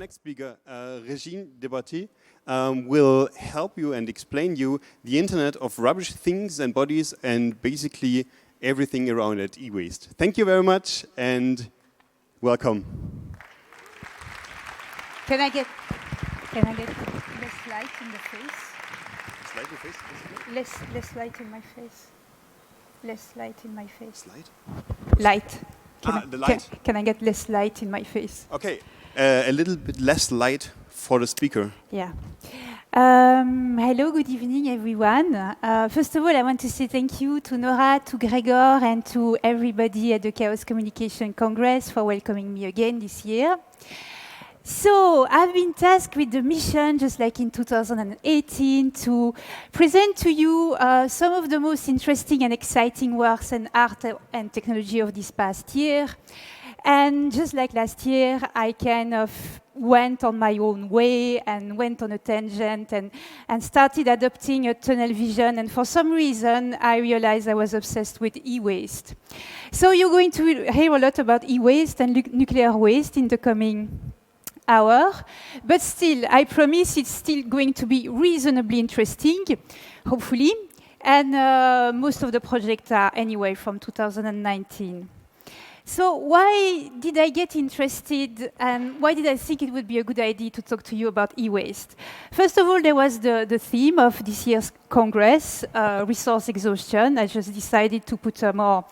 next speaker, Regine Debatty, will help you and explain you the Internet of rubbish things and bodies and basically everything around it, e-waste. Thank you very much and welcome. Can I get less light in the face? Light in the face? Less light in my face. Less light in my face. Light? Light. The light. Can I get less light in my face? Okay, a little bit less light for the speaker. Yeah. Hello, good evening, everyone. First of all, I want to say thank you to Nora, to Gregor, and to everybody at the Chaos Communication Congress for welcoming me again this year. So, I've been tasked with the mission, just like in 2018, to present to you some of the most interesting and exciting works and art and technology of this past year. And just like last year, I kind of went on my own way and went on a tangent and started adopting a tunnel vision. And for some reason, I realized I was obsessed with e-waste. So you're going to hear a lot about e-waste and nuclear waste in the coming hour, but still, I promise it's still going to be reasonably interesting, hopefully, and most of the projects are anyway from 2019. So why did I get interested and why did I think it would be a good idea to talk to you about e-waste? First of all, there was the theme of this year's Congress, resource exhaustion. I just decided to put a more,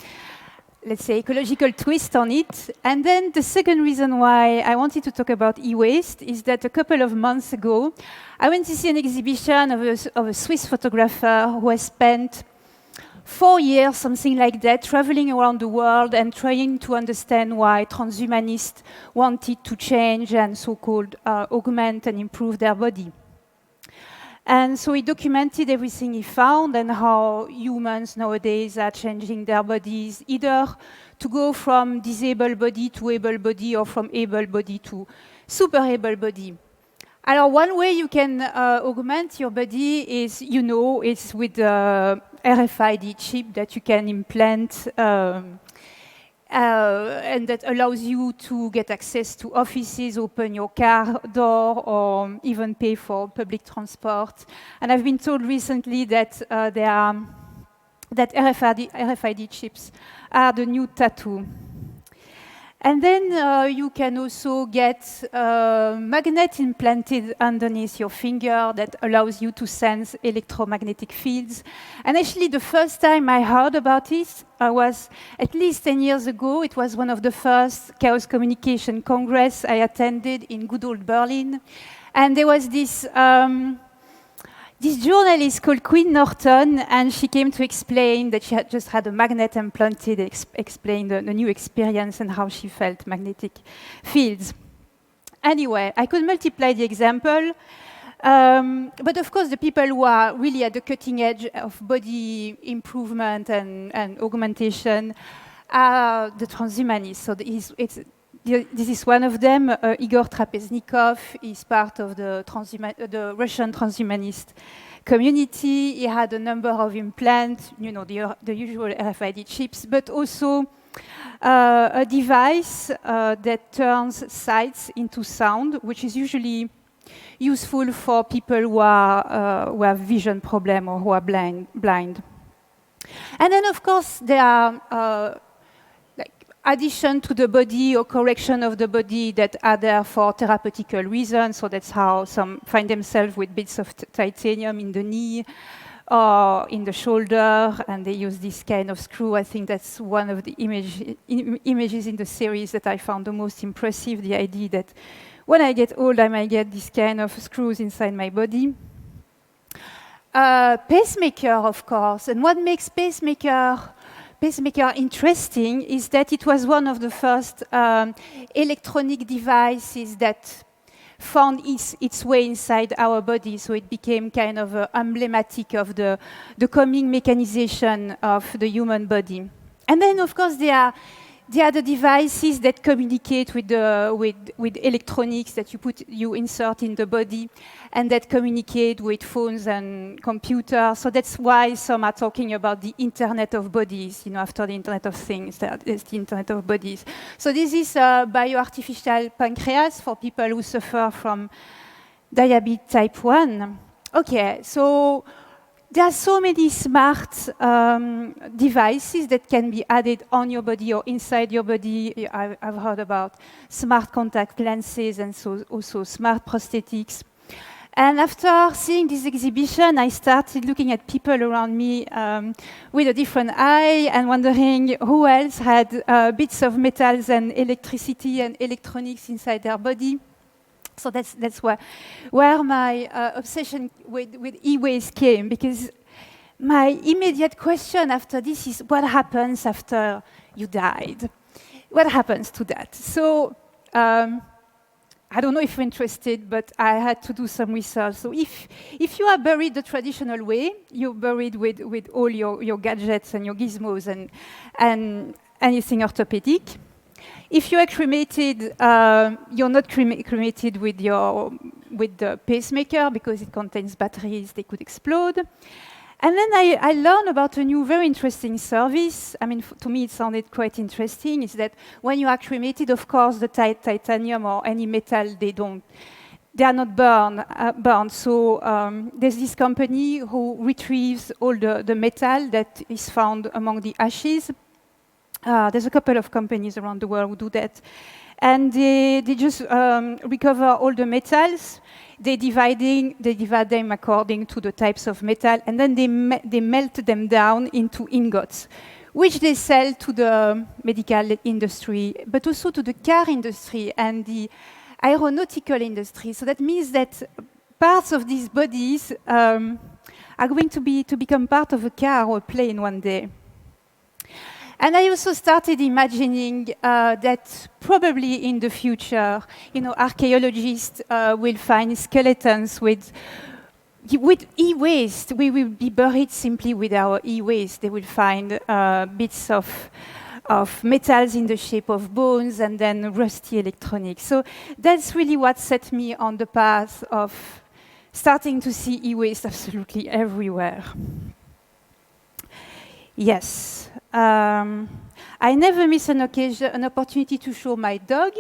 let's say, ecological twist on it. And then the second reason why I wanted to talk about e-waste is that a couple of months ago, I went to see an exhibition of a Swiss photographer who has spent 4 years, something like that, traveling around the world and trying to understand why transhumanists wanted to change and so-called augment and improve their body. And so he documented everything he found and how humans nowadays are changing their bodies, either to go from disabled body to able body or from able body to super able body. Alors, one way you can augment your body is, you know, it's with the RFID chip that you can implant and that allows you to get access to offices, open your car door, or even pay for public transport. And I've been told recently that that RFID chips are the new tattoo. And then you can also get a magnet implanted underneath your finger that allows you to sense electromagnetic fields. And actually, the first time I heard about this was at least 10 years ago. It was one of the first Chaos Communication Congress I attended in good old Berlin. And there was this journalist called Quinn Norton, and she came to explain that she had just had a magnet implanted, explain the new experience and how she felt magnetic fields. Anyway, I could multiply the example, but of course the people who are really at the cutting edge of body improvement and augmentation are the transhumanists. So this is one of them, Igor Trapeznikov. He's part of the Russian transhumanist community. He had a number of implants, you know, the usual RFID chips, but also a device that turns sights into sound, which is usually useful for people who have vision problem or who are blind. And then, of course, there are addition to the body or correction of the body that are there for therapeutical reasons. So that's how some find themselves with bits of titanium in the knee or in the shoulder, and they use this kind of screw. I think that's one of the images in the series that I found the most impressive, the idea that when I get old, I might get this kind of screws inside my body. Pacemaker, of course. And what makes pacemaker interesting is that it was one of the first electronic devices that found its way inside our body, so it became kind of emblematic of the coming mechanization of the human body. And then, of course, there are They are the devices that communicate with electronics that you insert in the body, and that communicate with phones and computers. So that's why some are talking about the Internet of Bodies. After the Internet of Things, there's the Internet of Bodies. So this is a bioartificial pancreas for people who suffer from diabetes type 1. Okay, so there are so many smart devices that can be added on your body or inside your body. I've heard about smart contact lenses and so also smart prosthetics. And after seeing this exhibition, I started looking at people around me with a different eye and wondering who else had bits of metals and electricity and electronics inside their body. So that's where my obsession with e-waste came, because my immediate question after this is, what happens after you died? What happens to that? So I don't know if you're interested, but I had to do some research. So if you are buried the traditional way, you're buried with all your gadgets and your gizmos and anything orthopedic. If you are cremated, you're not cremated with the pacemaker because it contains batteries, they could explode. And then I learned about a new, very interesting service. I mean, to me, it sounded quite interesting. Is that when you are cremated, of course, the titanium or any metal, they are not burned. So there's this company who retrieves all the metal that is found among the ashes. There's a couple of companies around the world who do that. And they just recover all the metals. They divide them according to the types of metal, and then they melt them down into ingots, which they sell to the medical industry, but also to the car industry and the aeronautical industry. So that means that parts of these bodies are going to become part of a car or a plane one day. And I also started imagining that probably in the future, archaeologists will find skeletons with e-waste. We will be buried simply with our e-waste. They will find bits of metals in the shape of bones and then rusty electronics. So that's really what set me on the path of starting to see e-waste absolutely everywhere. Yes. I never miss an opportunity to show my dog,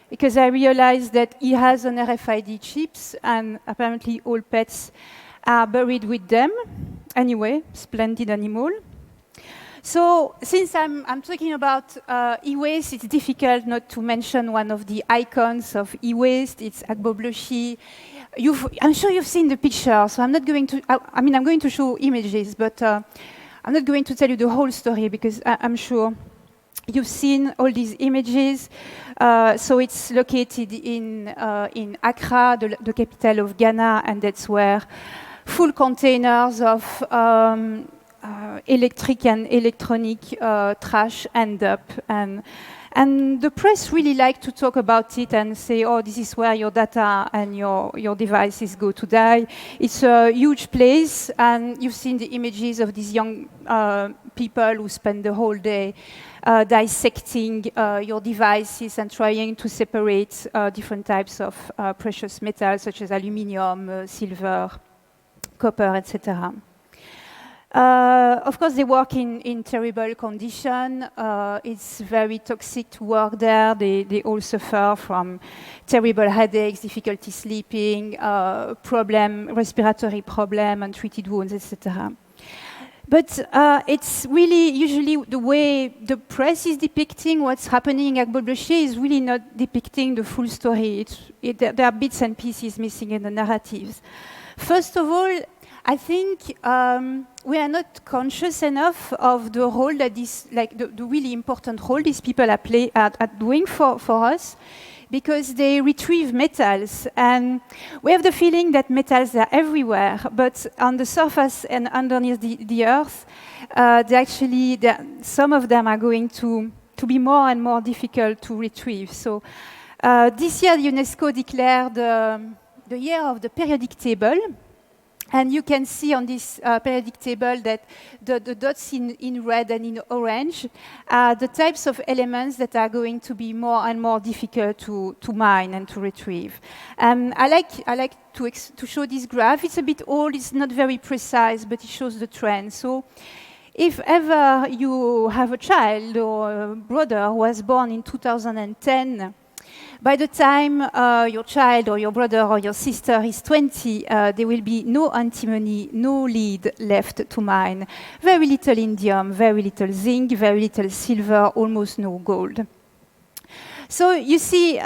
because I realized that he has an RFID chips, and apparently all pets are buried with them. Anyway, splendid animal. So since I'm talking about e-waste, it's difficult not to mention one of the icons of e-waste. It's Agbo Bloshi. I'm sure you've seen the picture, so I'm not going to. I'm going to show images, but I'm not going to tell you the whole story because I'm sure you've seen all these images. So it's located in Accra, the capital of Ghana, and that's where full containers of electric and electronic trash end up. And the press really like to talk about it and say, oh, this is where your data and your devices go to die. It's a huge place, and you've seen the images of these young people who spend the whole day dissecting your devices and trying to separate different types of precious metals, such as aluminium, silver, copper, etc. Of course, they work in terrible conditions. It's very toxic to work there. They all suffer from terrible headaches, difficulty sleeping, respiratory problem, untreated wounds, etc. But it's really usually the way the press is depicting what's happening at Agbo Bloshi is really not depicting the full story. There are bits and pieces missing in the narratives. First of all, I think we are not conscious enough of the role that the really important role these people are doing for us, because they retrieve metals, and we have the feeling that metals are everywhere, but on the surface and underneath the earth, some of them are going to be more and more difficult to retrieve. So this year, UNESCO declared the year of the periodic table. And you can see on this periodic table that the dots in red and in orange are the types of elements that are going to be more and more difficult to mine and to retrieve. I like to show this graph. It's a bit old, it's not very precise, but it shows the trend. So if ever you have a child or a brother who was born in 2010, by the time your child or your brother or your sister is 20, there will be no antimony, no lead left to mine. Very little indium, very little zinc, very little silver, almost no gold. So you see,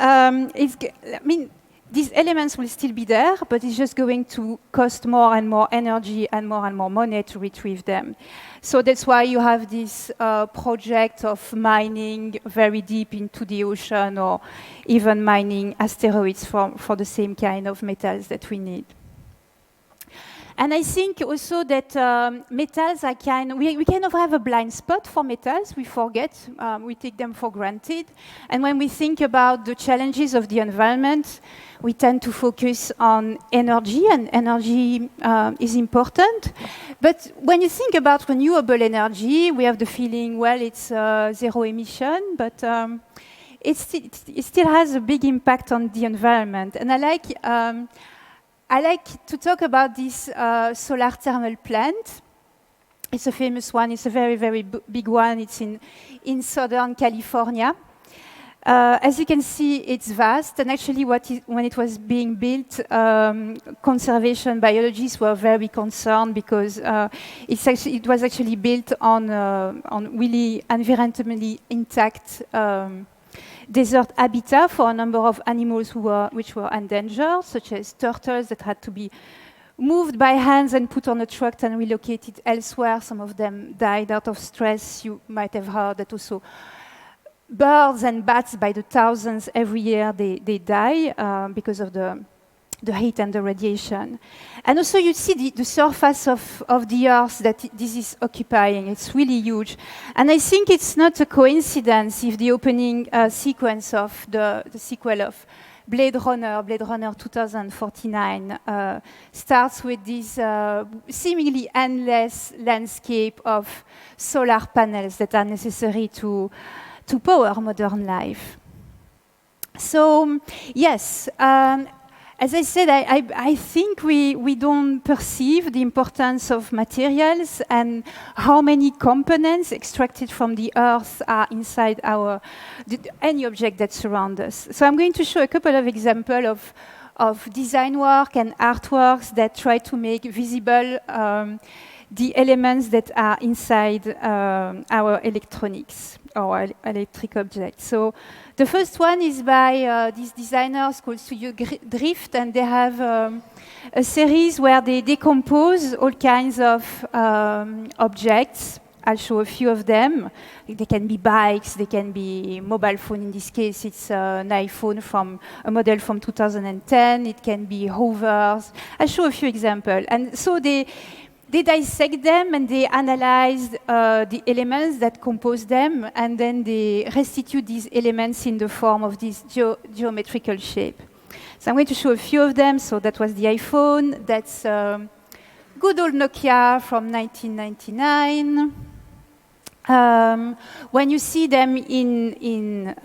these elements will still be there, but it's just going to cost more and more energy and more money to retrieve them. So that's why you have this project of mining very deep into the ocean or even mining asteroids for the same kind of metals that we need. And I think also that metals are we kind of have a blind spot for metals. We forget, we take them for granted. And when we think about the challenges of the environment, we tend to focus on energy, and energy is important. But when you think about renewable energy, we have the feeling, well, it's zero emission, but it still has a big impact on the environment. And I like to talk about this solar thermal plant. It's a famous one. It's a very, very big one. It's in Southern California. As you can see, it's vast. And actually, when it was being built, conservation biologists were very concerned because it was actually built on really environmentally intact desert habitat for a number of animals which were endangered, such as turtles that had to be moved by hands and put on a truck and relocated elsewhere. Some of them died out of stress. You might have heard that also birds and bats by the thousands every year, they die because of the heat and the radiation. And also you see the surface of the Earth that this is occupying. It's really huge. And I think it's not a coincidence if the opening sequence of the sequel of Blade Runner 2049, starts with this seemingly endless landscape of solar panels that are necessary to power modern life. So, yes, as I said, I think we don't perceive the importance of materials and how many components extracted from the Earth are inside any object that surrounds us. So I'm going to show a couple of examples of design work and artworks that try to make visible the elements that are inside our electronics or electric objects. So the first one is by these designers called Studio Drift, and they have a series where they decompose all kinds of objects. I'll show a few of them. They can be bikes, they can be mobile phone. In this case, it's an iPhone from a model from 2010. It can be hovers. I'll show a few examples. And so they dissect them and they analyze the elements that compose them, and then they restitute these elements in the form of this geometrical shape. So I'm going to show a few of them. So that was the iPhone. That's good old Nokia from 1999. When you see them in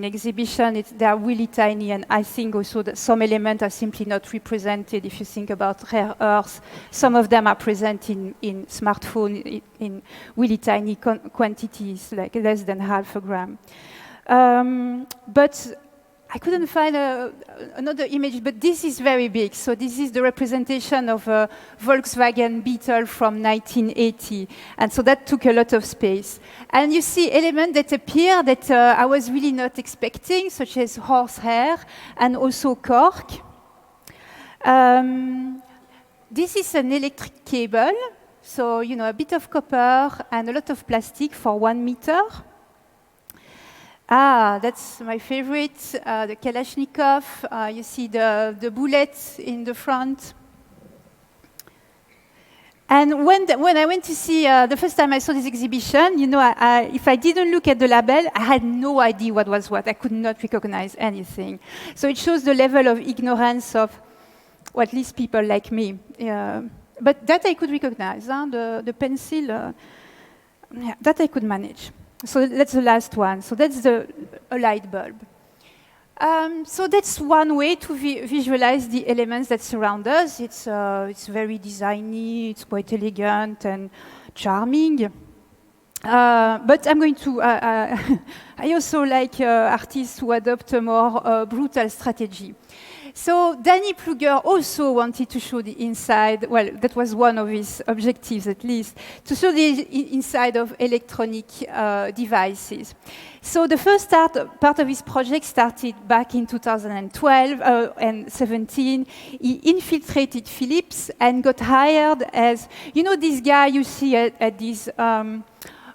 exhibition, they are really tiny, and I think also that some elements are simply not represented. If you think about rare earths, some of them are present in smartphones in really tiny quantities, like less than half a gram. But I couldn't find another image, but this is very big. So this is the representation of a Volkswagen Beetle from 1980. And so that took a lot of space. And you see elements that appear that I was really not expecting, such as horsehair and also cork. This is an electric cable. So, a bit of copper and a lot of plastic for 1 meter. That's my favorite, the Kalashnikov. You see the bullets in the front. And when I went to see, the first time I saw this exhibition, if I didn't look at the label, I had no idea what was what. I could not recognize anything. So it shows the level of ignorance of or at least people like me. But that I could recognize, the pencil, yeah, that I could manage. So that's the last one. So that's a light bulb. So that's one way to visualize the elements that surround us. It's very designy, it's quite elegant and charming. But I'm going to, I also like artists who adopt a more brutal strategy. So Danny Pluger also wanted to show the inside, well, that was one of his objectives at least, to show the inside of electronic devices. So the first part of his project started back in 2012 and 17. He infiltrated Philips and got hired as, you know, this guy you see at these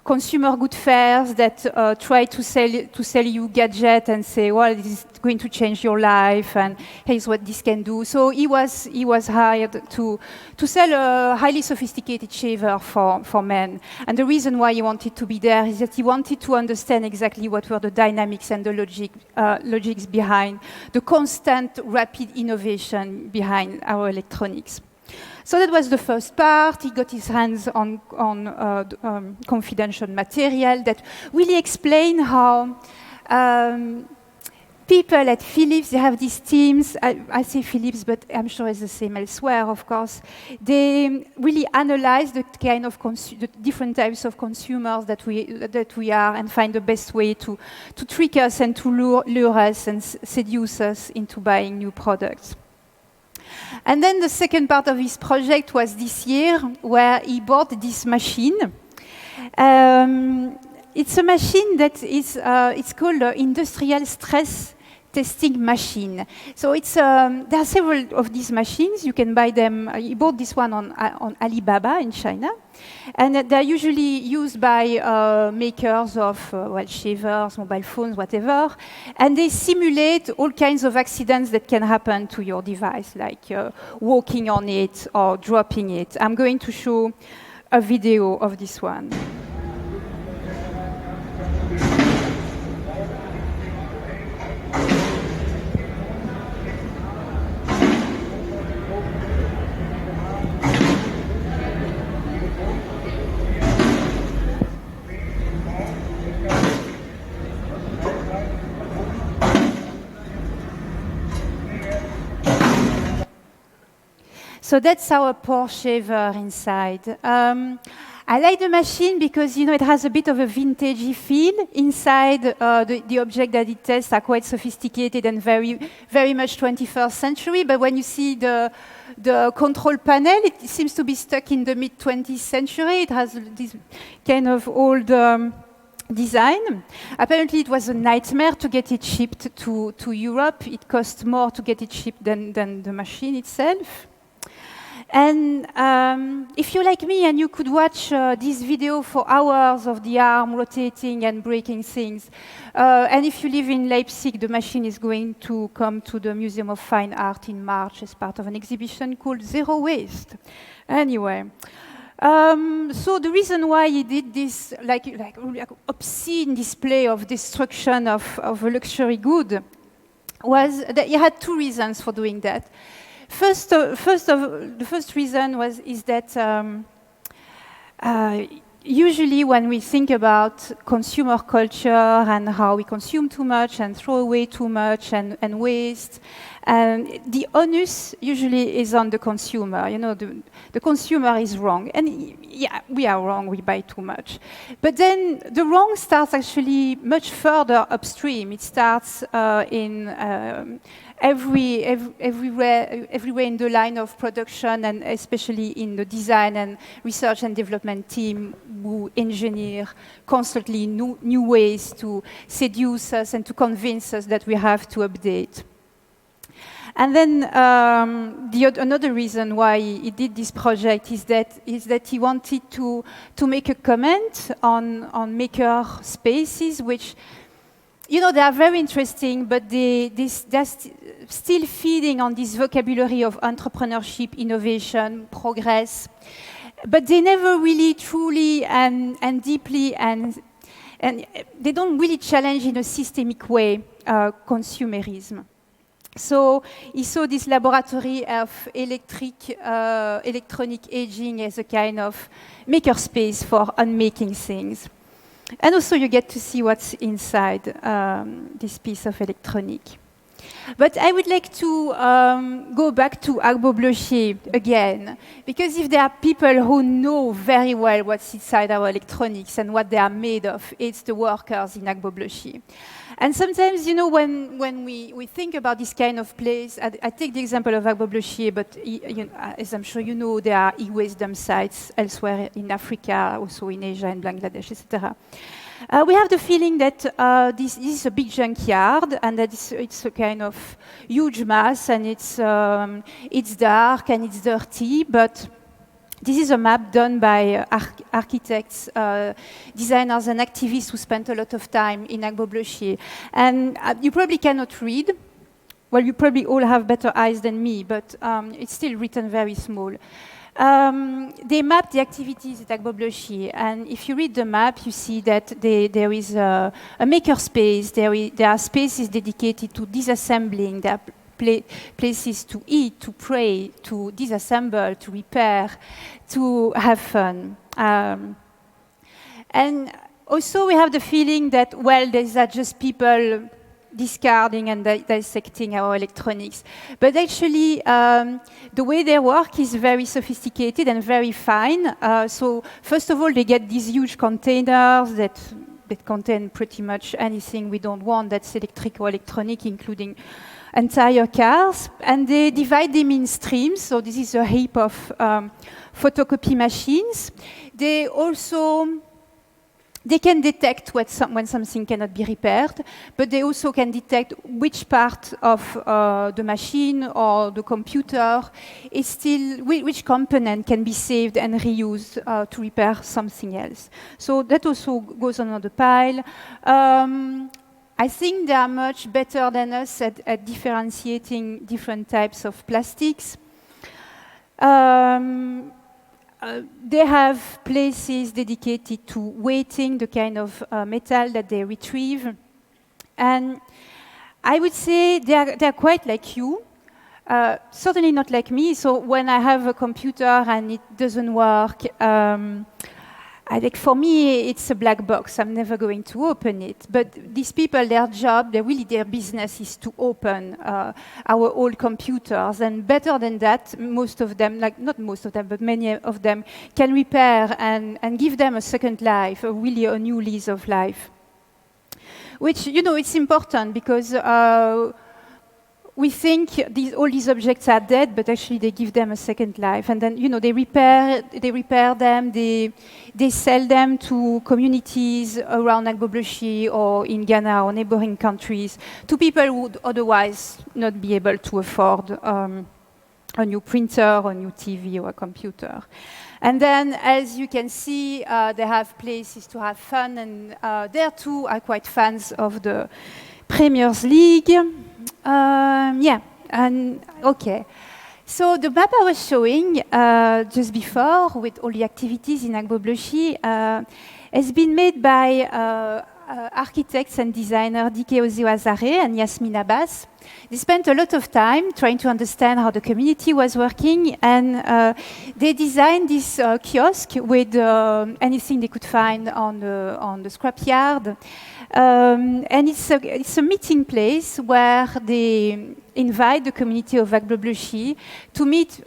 consumer good fairs that try to sell you gadget and say, well, this is going to change your life, and here's what this can do. So he was hired to sell a highly sophisticated shaver for men. And the reason why he wanted to be there is that he wanted to understand exactly what were the dynamics and the logics behind the constant rapid innovation behind our electronics. So that was the first part. He got his hands on confidential material that really explain how people at Philips, they have these teams. I say Philips, but I'm sure it's the same elsewhere, of course. They really analyze the kind of the different types of consumers that we are, and find the best way to trick us and to lure us and seduce us into buying new products. And then the second part of his project was this year, where he bought this machine. It's a machine that is it's called an industrial stress testing machine. So it's there are several of these machines. You can buy them. He bought this one on Alibaba in China, and they're usually used by makers of well, shavers, mobile phones, whatever, and they simulate all kinds of accidents that can happen to your device, like walking on it or dropping it. I'm going to show a video of this one. So that's our pore shaver inside. I like the machine because, you know, it has a bit of a vintagey feel. Inside, the objects that it tests are quite sophisticated and very, very much 21st century. But when you see the control panel, it seems to be stuck in the mid-20th century. It has this kind of old design. Apparently, it was a nightmare to get it shipped to Europe. It cost more to get it shipped than the machine itself. And if you're like me and you could watch this video for hours of the arm rotating and breaking things, and if you live in Leipzig, the machine is going to come to the Museum of Fine Art in March as part of an exhibition called Zero Waste. Anyway, so the reason why he did this like obscene display of destruction of a luxury good was that he had two reasons for doing that. The first reason is that usually when we think about consumer culture and how we consume too much and throw away too much and waste, the onus usually is on the consumer. You know, the consumer is wrong. And yeah, we are wrong, we buy too much. But then the wrong starts actually much further upstream. It starts everywhere in the line of production, and especially in the design and research and development team who engineer constantly new ways to seduce us and to convince us that we have to update. And then another reason why he did this project is that he wanted to make a comment on maker spaces, which, you know, they are very interesting, but they're still feeding on this vocabulary of entrepreneurship, innovation, progress. But they never really truly and deeply and they don't really challenge in a systemic way consumerism. So he saw this laboratory of electronic aging as a kind of makerspace for unmaking things. And also you get to see what's inside this piece of electronic. But I would like to go back to Agbo Blochier again, because if there are people who know very well what's inside our electronics and what they are made of, it's the workers in Agbo Blochier. And sometimes, you know, when we think about this kind of place, I take the example of Agbo Blochier, but as I'm sure you know, there are e-waste dump sites elsewhere in Africa, also in Asia and Bangladesh, etc. We have the feeling that this is a big junkyard and that it's a kind of huge mass and it's dark and it's dirty, but this is a map done by architects, designers and activists who spent a lot of time in Agbo Blochier. And you probably cannot read. Well, you probably all have better eyes than me, but it's still written very small. They map the activities at Agbo Blochier, and if you read the map, you see that there is a maker space, there are spaces dedicated to disassembling, there are places to eat, to pray, to disassemble, to repair, to have fun. And also we have the feeling that, well, these are just people discarding and dissecting our electronics. But actually, the way they work is very sophisticated and very fine. So first of all, they get these huge containers that contain pretty much anything we don't want that's electric or electronic, including entire cars. And they divide them in streams. So this is a heap of photocopy machines. They can detect when something cannot be repaired, but they also can detect which part of the machine or the computer is still, which component can be saved and reused to repair something else. So that also goes on the pile. I think they are much better than us at differentiating different types of plastics. They have places dedicated to weighting the kind of metal that they retrieve. And I would say they're quite like you, certainly not like me. So when I have a computer and it doesn't work, for me, it's a black box. I'm never going to open it. But these people, their job, their business is to open our old computers. And better than that, most of them, not most of them, but many of them, can repair and give them a second life, really a new lease of life. Which, you know, it's important because we think all these objects are dead, but actually they give them a second life. And then, you know, they repair them, they sell them to communities around Agbo Blochier or in Ghana or neighboring countries, to people who would otherwise not be able to afford a new printer, a new TV or a computer. And then, as you can see, they have places to have fun, and there too are quite fans of the Premier League. Okay. So the map I was showing just before, with all the activities in Agbo Blochier, has been made by architects and designer Dike Ozeoazare and Yasmin Abbas. They spent a lot of time trying to understand how the community was working, and they designed this kiosk with anything they could find on the scrapyard. And it's a meeting place where they invite the community of Agbo Blochier to meet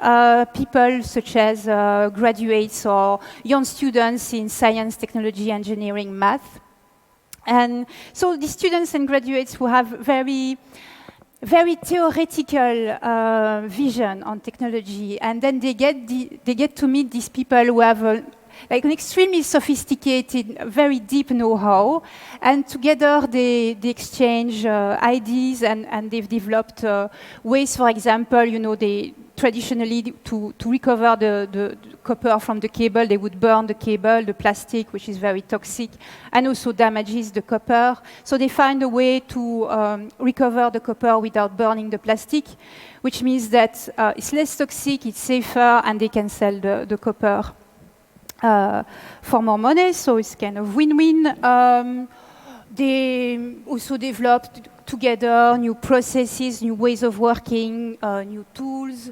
people such as graduates or young students in science, technology, engineering, math. And so the students and graduates who have very theoretical vision on technology, and then they get to meet these people who have an extremely sophisticated, very deep know-how, and together they exchange ideas, and they've developed ways, for example, you know, they traditionally, to recover the copper from the cable, they would burn the cable, the plastic, which is very toxic, and also damages the copper. So they find a way to recover the copper without burning the plastic, which means that it's less toxic, it's safer, and they can sell the copper for more money, so it's kind of win-win. They also developed together new processes, new ways of working, new tools.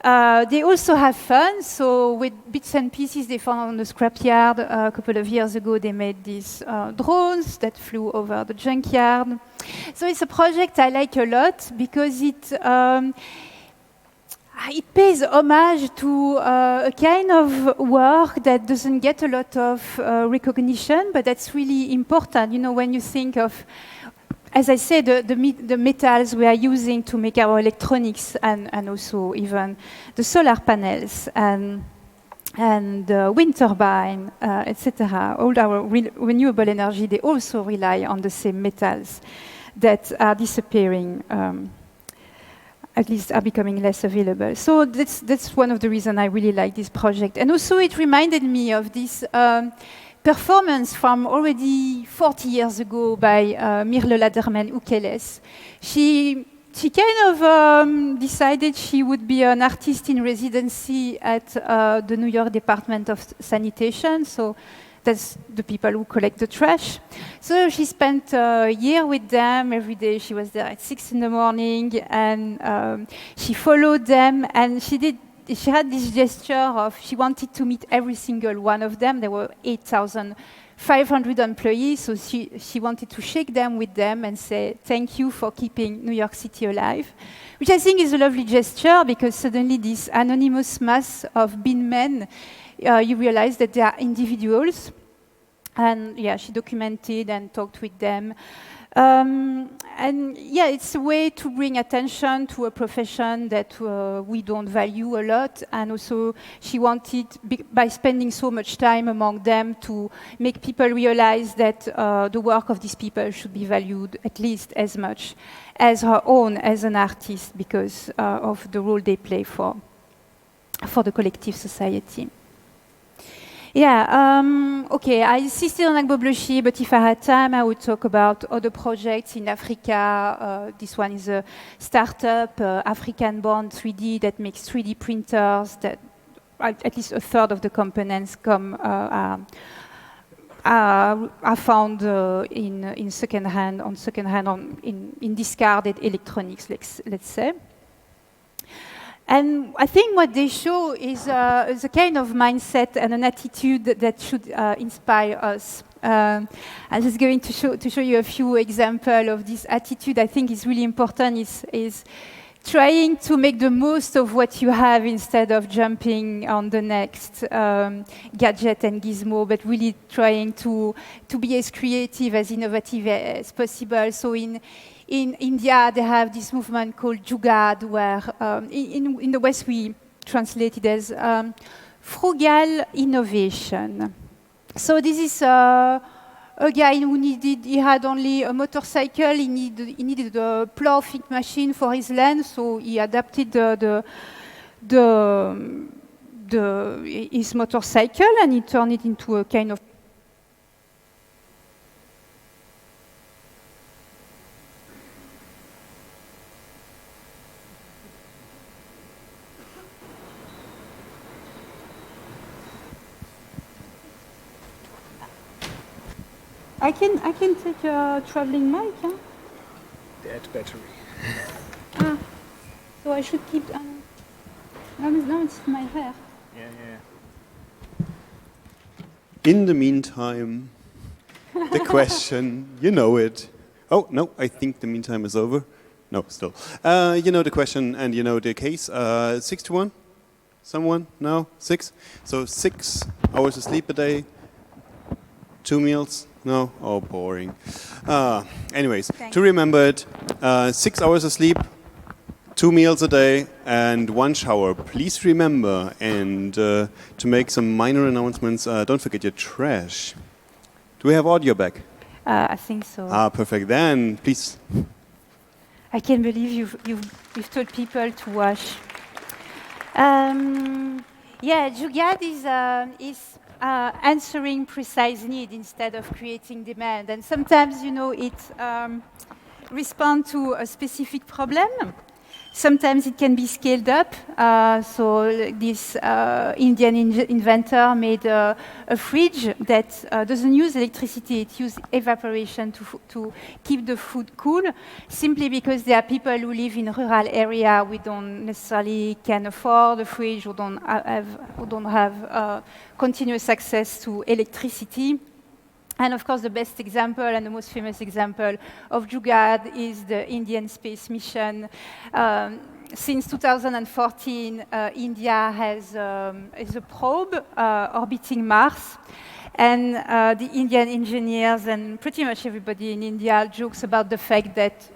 They also have fun, so with bits and pieces they found on the scrapyard a couple of years ago, they made these drones that flew over the junkyard. So it's a project I like a lot because it pays homage to a kind of work that doesn't get a lot of recognition, but that's really important. You know, when you think of, as I said, the metals we are using to make our electronics, and also even the solar panels and the wind turbine, etc. All our renewable energy, they also rely on the same metals that are disappearing, at least are becoming less available. So that's one of the reasons I really like this project. And also it reminded me of this performance from already 40 years ago by Mirle Laderman-Ukeles. She kind of decided she would be an artist in residency at the New York Department of Sanitation, so that's the people who collect the trash. So she spent a year with them. Every day she was there at 6 in the morning, and she followed them, and she had this gesture of she wanted to meet every single one of them. There were 8,500 employees, so she wanted to shake them with them and say, thank you for keeping New York City alive, which I think is a lovely gesture, because suddenly this anonymous mass of bin men, you realize that they are individuals. And yeah, she documented and talked with them. And yeah, it's a way to bring attention to a profession that we don't value a lot. And also, she wanted, by spending so much time among them, to make people realize that the work of these people should be valued at least as much as her own as an artist, because of the role they play for the collective society. Yeah, okay, I insisted on Agbogbloshie, but if I had time, I would talk about other projects in Africa. This one is a startup, African-born 3D, that makes 3D printers that at least a third of the components are found in second-hand, in discarded electronics, let's say. And I think what they show is a kind of mindset and an attitude that should inspire us. I'm just going to show you a few examples of this attitude. I think is really important. Is trying to make the most of what you have instead of jumping on the next gadget and gizmo, but really trying to be as creative, as innovative as possible. So in India, they have this movement called Jugaad, where in the West we translate it as frugal innovation. So this is a guy who he had only a motorcycle, he needed a ploughing machine for his land, so he adapted his motorcycle and he turned it into a kind of I can take a traveling mic, huh? Dead battery. So I should keep. Now it's my hair. Yeah. In the meantime, the question, you know it. Oh, no, I think the meantime is over. No, still. You know the question and you know the case. 6 to 1? Someone? No? 6? So 6 hours of sleep a day, 2 meals. No? Oh, boring. Anyways, to remember it, 6 hours of sleep, 2 meals a day, and 1 shower. Please remember, and to make some minor announcements, don't forget your trash. Do we have audio back? I think so. Perfect. Then, please. I can't believe you've told people to wash. Yeah, Jugaad is answering precise need instead of creating demand. And sometimes, you know, it responds to a specific problem. Sometimes it can be scaled up. So this Indian inventor made a fridge that doesn't use electricity. It uses evaporation to keep the food cool, simply because there are people who live in rural area who don't necessarily can afford a fridge, who don't have continuous access to electricity. And of course, the best example and the most famous example of Jugaad is the Indian space mission. Since 2014, India has a probe orbiting Mars. And the Indian engineers and pretty much everybody in India jokes about the fact that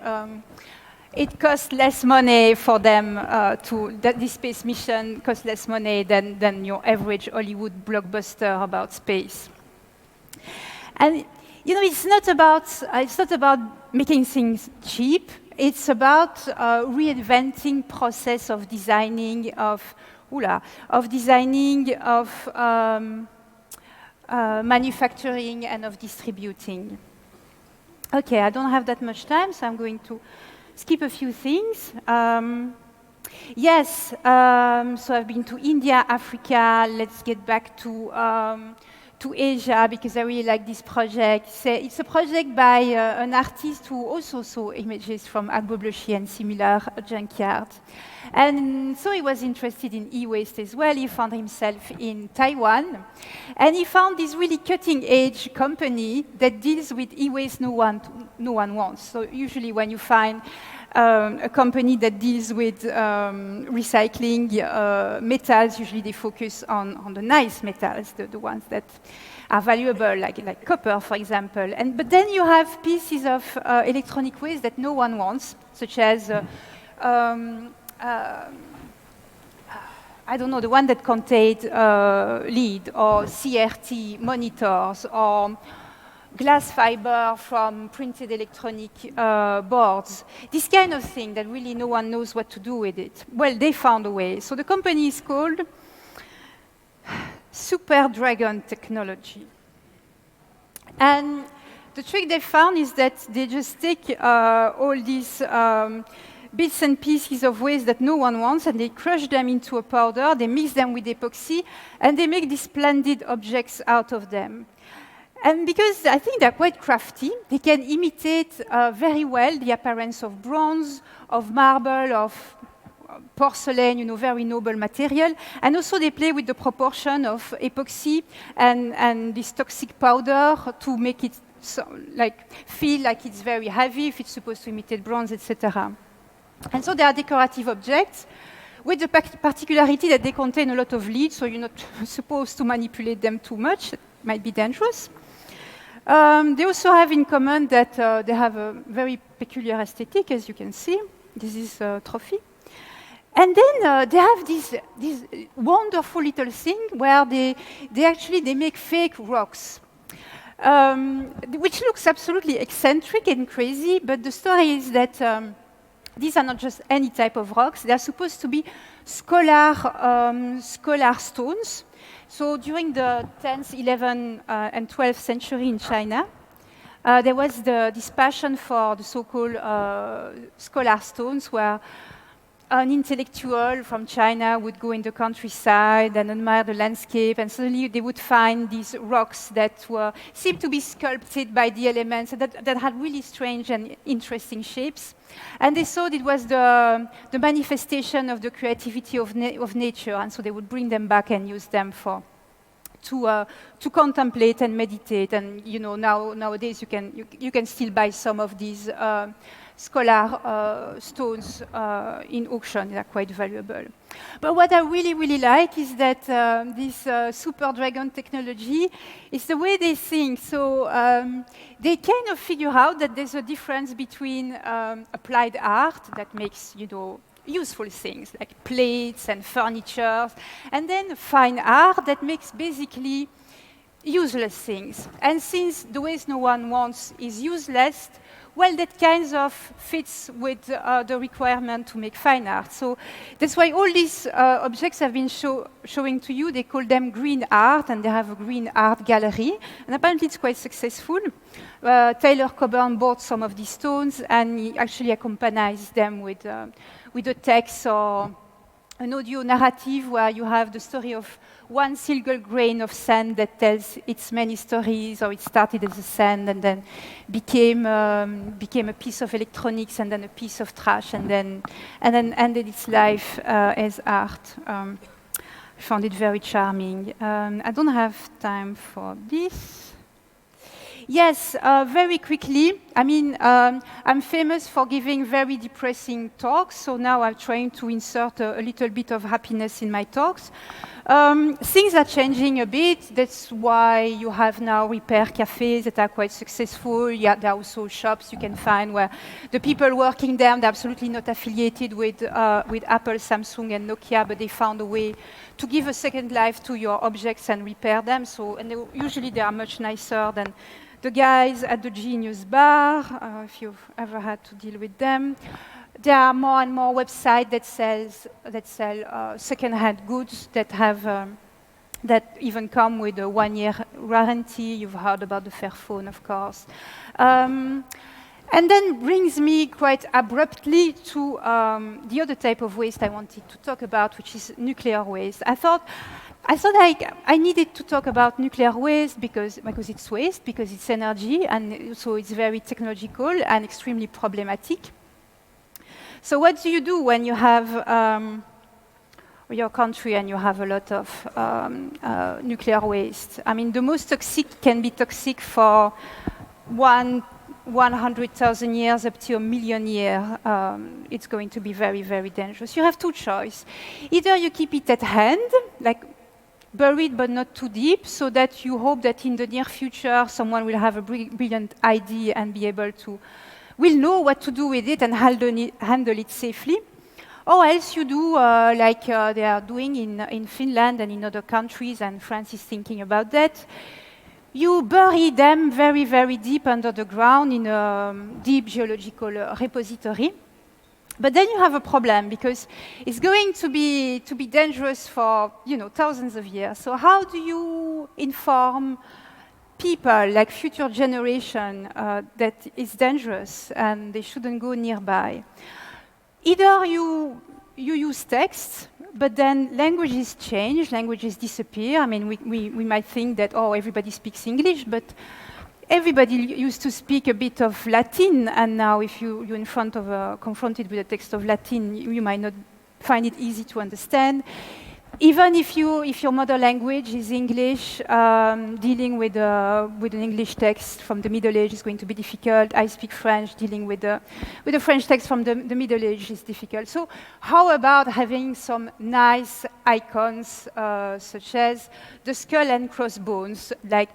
it costs less money for them that this space mission costs less money than your average Hollywood blockbuster about space. And you know, it's not about making things cheap. It's about reinventing process of designing, of manufacturing, and of distributing. Okay, I don't have that much time, so I'm going to skip a few things. So I've been to India, Africa. Let's get back to Asia, because I really like this project. It's a project by an artist who also saw images from Agbogbloshie and similar junkyard. And so he was interested in e-waste as well. He found himself in Taiwan. And he found this really cutting-edge company that deals with e-waste no one wants. So usually when you find a company that deals with recycling metals, usually they focus on the nice metals, the ones that are valuable, like copper, for example. But then you have pieces of electronic waste that no one wants, such as, I don't know, the one that contained lead, or CRT monitors, or glass fiber from printed electronic boards, this kind of thing that really no one knows what to do with it. Well, they found a way. So the company is called Super Dragon Technology. And the trick they found is that they just take all these bits and pieces of waste that no one wants, and they crush them into a powder, they mix them with epoxy, and they make these splendid objects out of them. And because I think they're quite crafty, they can imitate very well the appearance of bronze, of marble, of porcelain, you know, very noble material. And also they play with the proportion of epoxy and this toxic powder to make it feel like it's very heavy, if it's supposed to imitate bronze, etc. And so they are decorative objects with the particularity that they contain a lot of lead, so you're not supposed to manipulate them too much. It might be dangerous. They also have in common that they have a very peculiar aesthetic, as you can see. This is a trophy. And then they have this wonderful little thing where they make fake rocks, which looks absolutely eccentric and crazy, but the story is that these are not just any type of rocks. They are supposed to be scholar stones. So during the 10th, 11th, and 12th century in China, there was this passion for the so-called scholar stones, where an intellectual from China would go in the countryside and admire the landscape, and suddenly they would find these rocks that seemed to be sculpted by the elements, that had really strange and interesting shapes. And they thought it was the manifestation of the creativity of nature, and so they would bring them back and use them to contemplate and meditate. And you know, nowadays you can still buy some of these scholar stones in auction. They are quite valuable. But what I really, really like is that this Super Dragon technology is the way they think. So they kind of figure out that there's a difference between applied art that makes, you know, useful things like plates and furniture, and then fine art that makes basically useless things. And since the waste no one wants is useless, well, that kind of fits with the requirement to make fine art. So that's why all these objects have been showing to you. They call them green art, and they have a green art gallery. And apparently it's quite successful. Taylor Coburn bought some of these stones, and he actually accompanies them with a text or an audio narrative where you have the story of one single grain of sand that tells its many stories, or it started as a sand and then became a piece of electronics and then a piece of trash and then ended its life as art. I found it very charming. I don't have time for this. Yes, very quickly. I mean, I'm famous for giving very depressing talks, so now I'm trying to insert a little bit of happiness in my talks. Things are changing a bit. That's why you have now repair cafes that are quite successful. Yeah, there are also shops you can find where the people working there, they're absolutely not affiliated with Apple, Samsung, and Nokia, but they found a way to give a second life to your objects and repair them. So, and usually they are much nicer than the guys at the Genius Bar, if you've ever had to deal with them. There are more and more websites that sell second-hand goods that have that even come with a 1-year warranty. You've heard about the Fairphone, of course. And then brings me quite abruptly to the other type of waste I wanted to talk about, which is nuclear waste. I thought I needed to talk about nuclear waste because it's waste, because it's energy, and so it's very technological and extremely problematic. So what do you do when you have your country and you have a lot of nuclear waste? I mean, the most toxic can be toxic for 100,000 years up to 1 million years. It's going to be very, very dangerous. You have two choices. Either you keep it at hand, like buried but not too deep, so that you hope that in the near future someone will have a brilliant idea and be able to, will know what to do with it and handle it safely. Or else you do like they are doing in Finland and in other countries, and France is thinking about that. You bury them very, very deep under the ground in a deep geological repository. But then you have a problem, because it's going to be dangerous for, thousands of years. So how do you inform people, like future generation, that it's dangerous and they shouldn't go nearby? Either you use text, but then languages change, languages disappear. I mean, we might think that, everybody speaks English, but everybody used to speak a bit of Latin, and now if you're confronted with a text of Latin, you might not find it easy to understand. Even if your mother language is English, dealing with an English text from the Middle Age is going to be difficult. I speak French, dealing with a French text from the Middle Age is difficult. So how about having some nice icons, such as the skull and crossbones? Like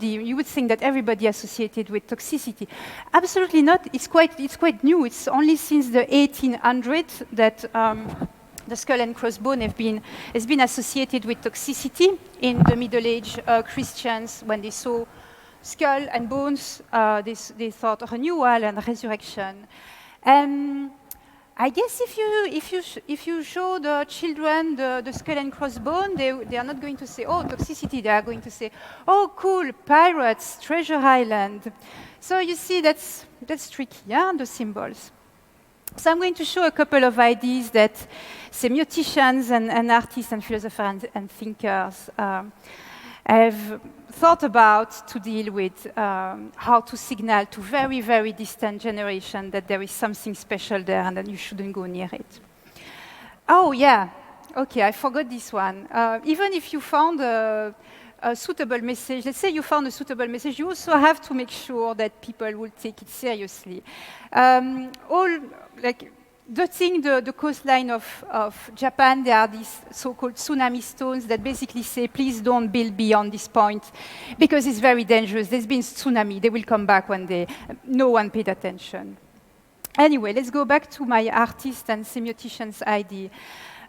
you would think that everybody associated with toxicity. Absolutely not. It's quite new. It's only since the 1800s that the skull and crossbone has been associated with toxicity. In the Middle Age, Christians, when they saw skull and bones, they thought renewal and resurrection. And I guess if you show the children the skull and crossbone, they are not going to say, toxicity. They are going to say, cool, pirates, treasure island. So you see, that's tricky, yeah, the symbols. So I'm going to show a couple of ideas that semioticians and artists and philosophers and thinkers have thought about to deal with how to signal to very, very distant generations that there is something special there and that you shouldn't go near it. Oh, yeah. Okay, I forgot this one. Even if you found a suitable message, let's say you found a suitable message, you also have to make sure that people will take it seriously. Dotting the coastline of Japan, there are these so-called tsunami stones that basically say, please don't build beyond this point, because it's very dangerous. There's been tsunami. They will come back one day. No one paid attention. Anyway, let's go back to my artist and semiotician's idea.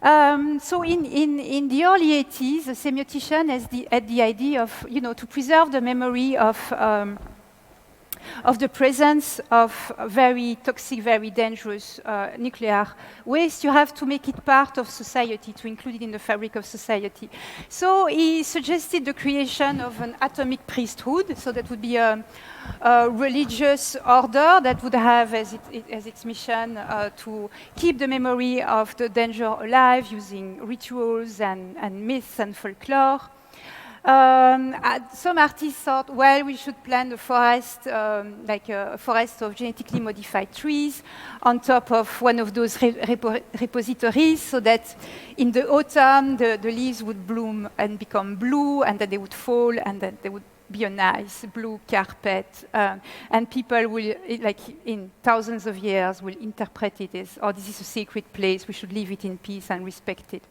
So in the early 80s, the semiotician had the idea of, to preserve the memory of the presence of very toxic, very dangerous nuclear waste. You have to make it part of society, to include it in the fabric of society. So he suggested the creation of an atomic priesthood, so that would be a religious order that would have as its mission to keep the memory of the danger alive using rituals and myths and folklore. Some artists thought, well, we should plant a forest, like a forest of genetically modified trees on top of one of those repositories, so that in the autumn the leaves would bloom and become blue, and then they would fall, and then they would be a nice blue carpet, and people will, like in thousands of years, will interpret it as, oh, this is a sacred place, we should leave it in peace and respect it.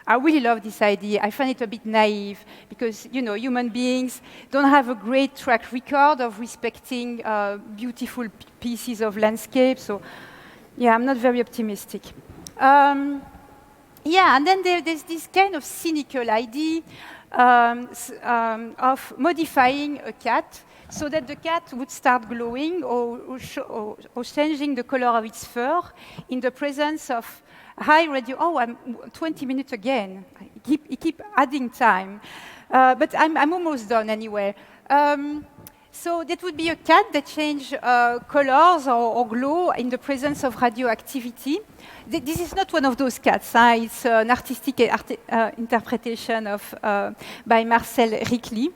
I really love this idea. I find it a bit naive because, human beings don't have a great track record of respecting beautiful pieces of landscape. So, yeah, I'm not very optimistic. And then there's this kind of cynical idea of modifying a cat so that the cat would start glowing or changing the color of its fur in the presence of high radio. Oh, I'm 20 minutes again. I keep adding time. But I'm almost done anyway. So that would be a cat that changes colors or glow in the presence of radioactivity. This is not one of those cats. It's an artistic interpretation of by Marcel Ricli.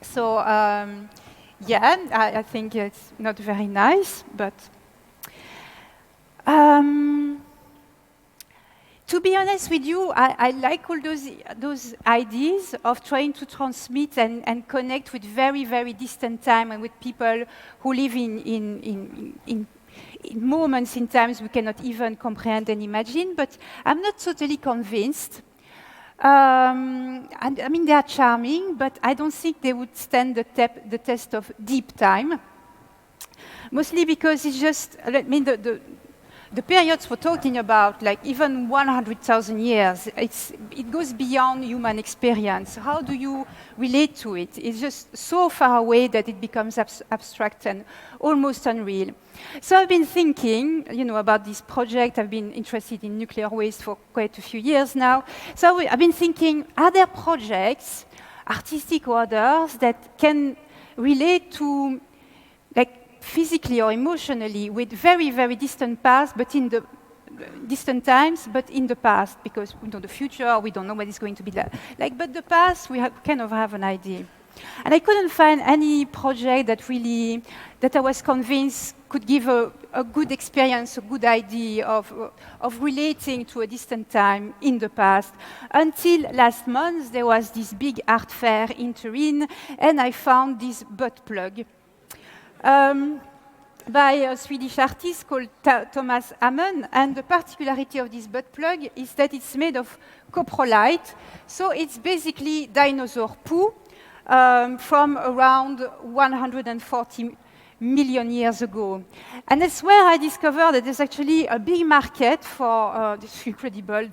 So, I think it's not very nice, but... to be honest with you, I like all those ideas of trying to transmit and connect with very, very distant time and with people who live in moments in times we cannot even comprehend and imagine, but I'm not totally convinced. And I mean, they are charming, but I don't think they would stand the test of deep time. Mostly because it's just, the periods we're talking about, like even 100,000 years, it goes beyond human experience. How do you relate to it? It's just so far away that it becomes abstract and almost unreal. So I've been thinking, about this project. I've been interested in nuclear waste for quite a few years now. So I've been thinking, are there projects, artistic or others, that can relate to, physically or emotionally, with very, very distant past, but in the distant times, but in the past, because we know the future, we don't know what it's going to be like. But the past, we kind of have an idea. And I couldn't find any project that I was convinced could give a good experience, a good idea of relating to a distant time in the past. Until last month, there was this big art fair in Turin, and I found this butt plug. By a Swedish artist called Thomas Hammond, and the particularity of this butt plug is that it's made of coprolite, so it's basically dinosaur poo from around 140 million years ago. And that's where I discovered that there's actually a big market for, this is incredible,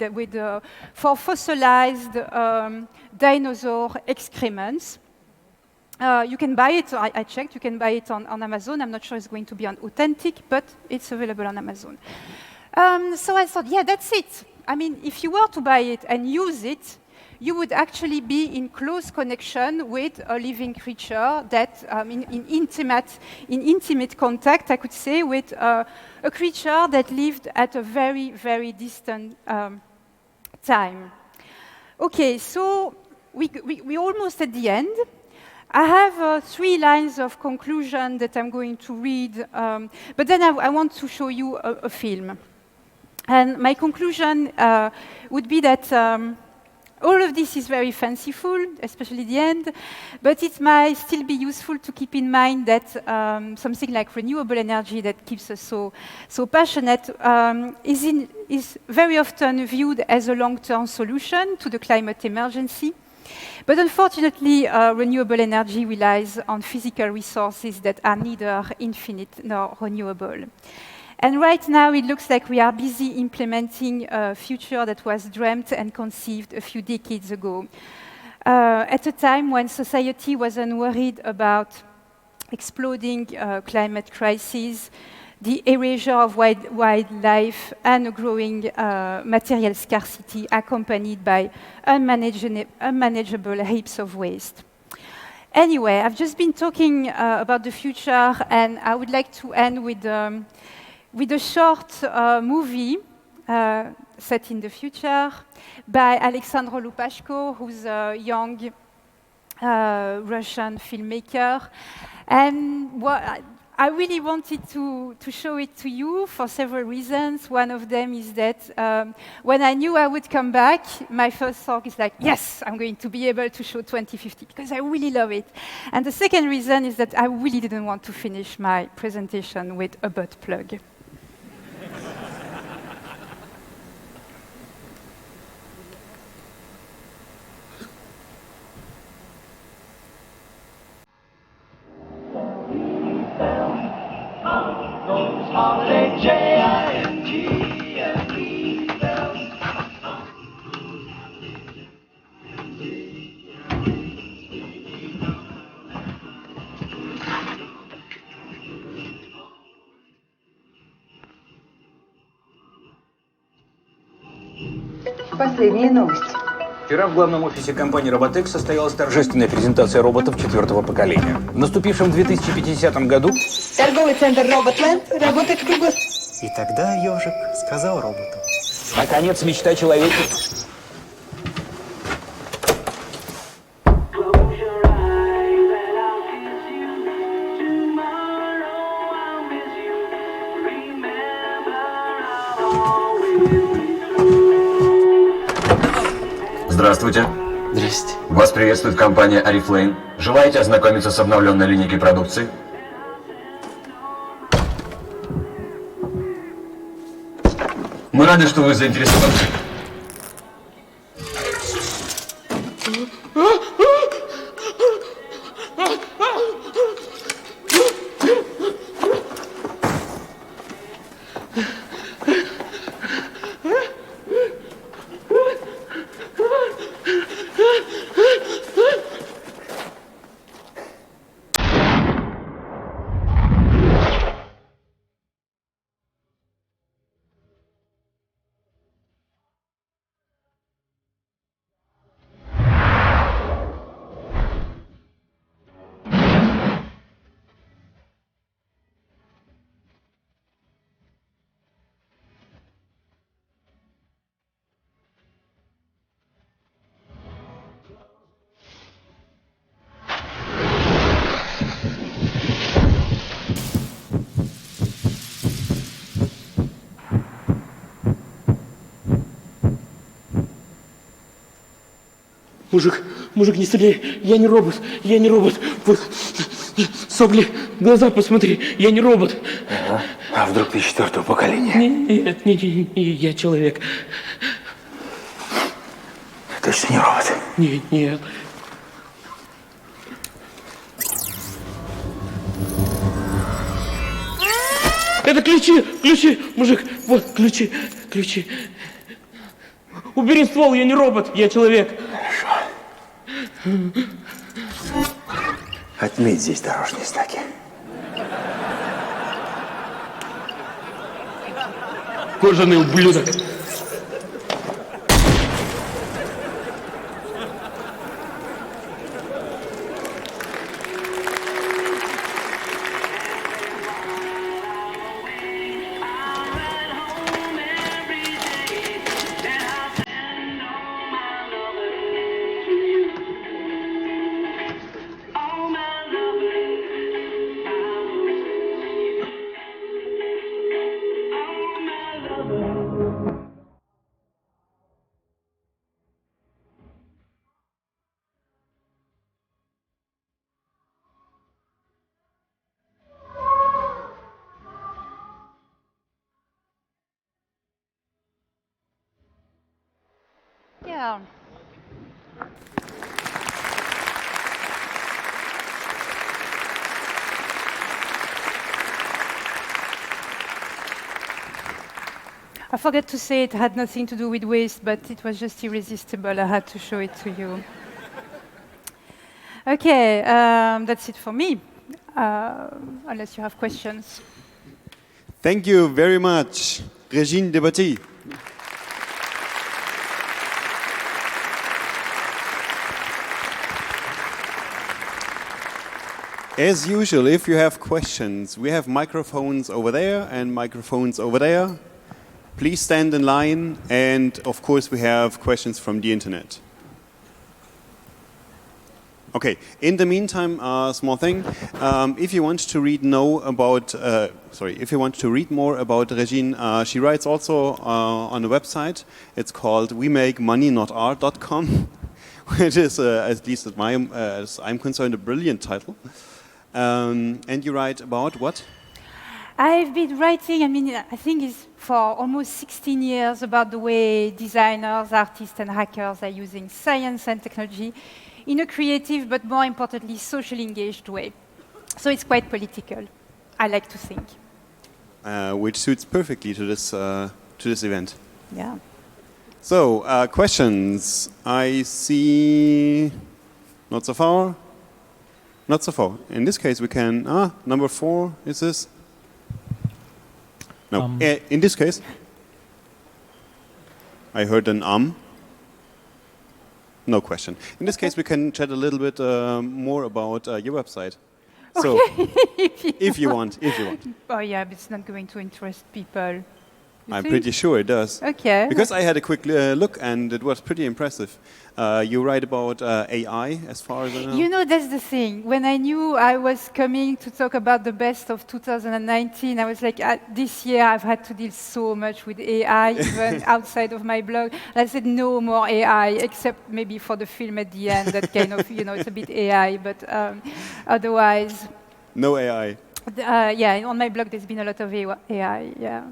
for fossilized dinosaur excrements. You can buy it, I checked, you can buy it on Amazon. I'm not sure it's going to be authentic, but it's available on Amazon. So I thought, yeah, that's it. I mean, if you were to buy it and use it, you would actually be in close connection with a living creature that, in intimate contact, I could say, with a creature that lived at a very, very distant time. Okay, so we're almost at the end. I have 3 lines of conclusion that I'm going to read, but then I want to show you a film. And my conclusion would be that all of this is very fanciful, especially the end, but it might still be useful to keep in mind that something like renewable energy that keeps us so passionate is very often viewed as a long-term solution to the climate emergency. But unfortunately, renewable energy relies on physical resources that are neither infinite nor renewable. And right now, it looks like we are busy implementing a future that was dreamt and conceived a few decades ago. At a time when society wasn't worried about exploding climate crisis, the erasure of wildlife, and a growing material scarcity accompanied by unmanageable heaps of waste. Anyway, I've just been talking about the future, and I would like to end with a short movie set in the future by Alexandre Lupashko, who's a young Russian filmmaker. And I really wanted to show it to you for several reasons. One of them is that when I knew I would come back, my first thought is like, yes, I'm going to be able to show 2050, because I really love it. And the second reason is that I really didn't want to finish my presentation with a butt plug. Последние новости. Вчера в главном офисе компании Robotex состоялась торжественная презентация роботов 4-го поколения. В наступившем 2050 году Торговый центр Роботленд работает круглосуточно. И тогда ежик сказал роботу: наконец мечта человека. Здравствуйте. Здрасте. Вас приветствует компания Oriflame. Желаете ознакомиться с обновленной линейкой продукции? Мы рады, что вы заинтересованы. Мужик, не стреляй, я не робот. Вот, сопли, в глаза посмотри, я не робот. Ага. А вдруг ты 4-го поколения? Нет, я человек. Точно не робот? Нет. Это ключи, мужик, вот, ключи. Убери ствол, я не робот, я человек. Хорошо. Отметь здесь дорожные знаки. Кожаный ублюдок. Yeah. I forgot to say it had nothing to do with waste, but it was just irresistible. I had to show it to you. Okay, that's it for me, unless you have questions. Thank you very much, Régine Debatty. As usual, if you have questions, we have microphones over there and microphones over there. Please stand in line, and of course we have questions from the internet. Okay, in the meantime, a small thing. If you want to read more about Régine, she writes also on the website. It's called WeMakeMoneyNotArt.com, which is, at least as I'm concerned, a brilliant title. And you write about what? I've been writing, I think it's for almost 16 years about the way designers, artists, and hackers are using science and technology in a creative, but more importantly, socially engaged way. So it's quite political, I like to think. Which suits perfectly to this event. Yeah. So, questions. I see not so far. Not so far. In this case, we can. Number 4 is this? No. In this case, I heard an No question. In this case, we can chat a little bit more about your website. So, if you want. Oh yeah, but it's not going to interest people. I'm pretty sure it does. Okay. Because I had a quick look and it was pretty impressive. You write about AI as far as I know. You know, that's the thing. When I knew I was coming to talk about the best of 2019, I was like, this year I've had to deal so much with AI, even outside of my blog. I said, no more AI, except maybe for the film at the end, that kind of, it's a bit AI, but otherwise. No AI. Yeah, on my blog there's been a lot of AI, yeah.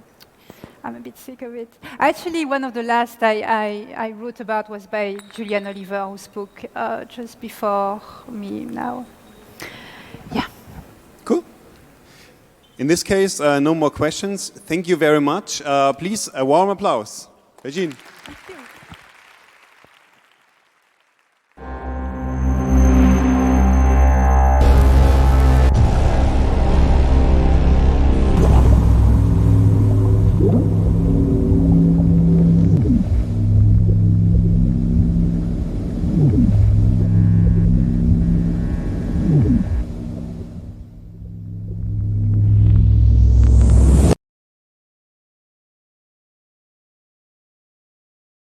I'm a bit sick of it. Actually, one of the last I wrote about was by Julian Oliver, who spoke just before me now. Yeah. Cool. In this case, no more questions. Thank you very much. Please, a warm applause. Régine. Thank you.